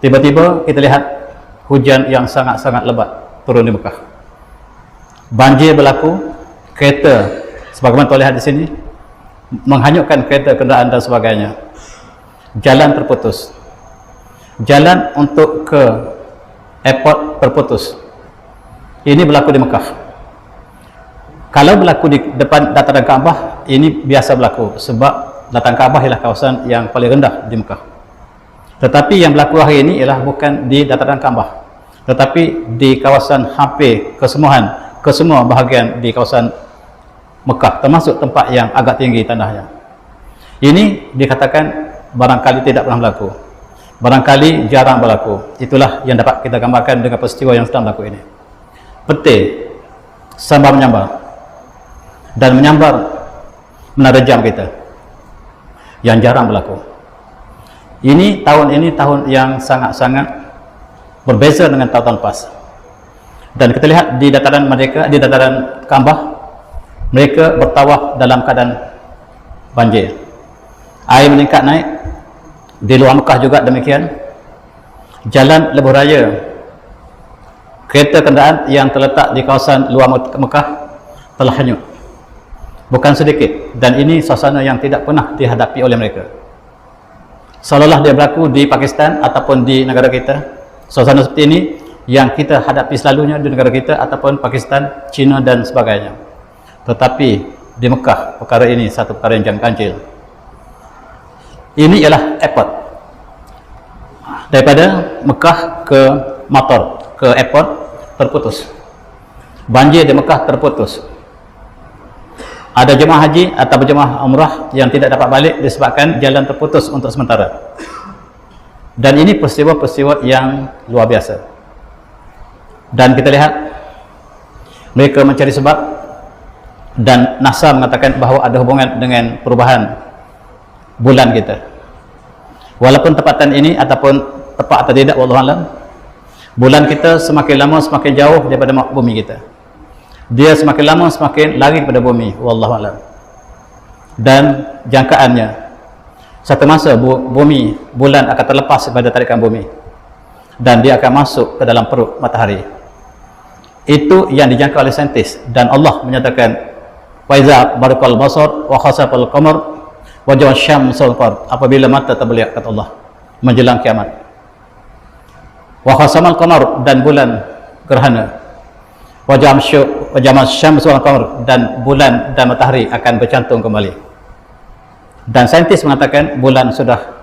Tiba-tiba kita lihat hujan yang sangat-sangat lebat turun di Mekah. Banjir berlaku, kereta sebagaimana tuan lihat di sini menghanyutkan kereta, kenderaan dan sebagainya. Jalan terputus. Jalan untuk ke airport terputus. Ini berlaku di Mekah. Kalau berlaku di depan dataran Kaabah, ini biasa berlaku sebab dataran Kaabah ialah kawasan yang paling rendah di Mekah. Tetapi yang berlaku hari ini ialah bukan di dataran Kaabah, tetapi di kawasan hampir kesemua bahagian di kawasan Mekah, termasuk tempat yang agak tinggi tanahnya. Ini dikatakan barangkali tidak pernah berlaku, barangkali jarang berlaku. Itulah yang dapat kita gambarkan dengan peristiwa yang sedang berlaku ini. Petir sambar menyambar dan menyambar menerjam kita, yang jarang berlaku. Tahun ini tahun yang sangat-sangat berbeza dengan tahun-tahun lepas. Dan kita lihat di dataran mereka, di dataran Kaabah, mereka bertawaf dalam keadaan banjir. Air meningkat naik. Di luar Mekah juga demikian. Jalan lebuh raya, kereta kenderaan yang terletak di kawasan luar Mekah telah hanyut, bukan sedikit. Dan ini suasana yang tidak pernah dihadapi oleh mereka. Seolah-olah dia berlaku di Pakistan ataupun di negara kita. Suasana seperti ini yang kita hadapi selalunya di negara kita ataupun Pakistan, China dan sebagainya. Tetapi di Mekah perkara ini satu perkara yang jangan ganjil. Ini ialah airport. Daripada Mekah ke Matar, ke airport terputus. Banjir di Mekah terputus. Ada jemaah haji atau jemaah umrah yang tidak dapat balik disebabkan jalan terputus untuk sementara. Dan ini peristiwa-peristiwa yang luar biasa. Dan kita lihat mereka mencari sebab, dan NASA mengatakan bahawa ada hubungan dengan perubahan bulan kita. Walaupun tepatan ini ataupun tepat atau tidak, wallahualam, bulan kita semakin lama semakin jauh daripada bumi kita. Dia semakin lama semakin lari daripada bumi, wallahualam. Dan jangkaannya, satu masa bulan akan terlepas daripada tarikan bumi dan dia akan masuk ke dalam perut matahari. Itu yang dijangka oleh saintis, dan Allah menyatakan wa iza barqal basar wa khasafal qamar wa ja'a syamsul qamar, apabila mata terbelik, kata Allah, menjelang kiamat. Wa khasamal qamar, dan bulan gerhana. Wa ja'a syamsul qamar, dan bulan dan matahari akan bercantum kembali. Dan saintis mengatakan bulan sudah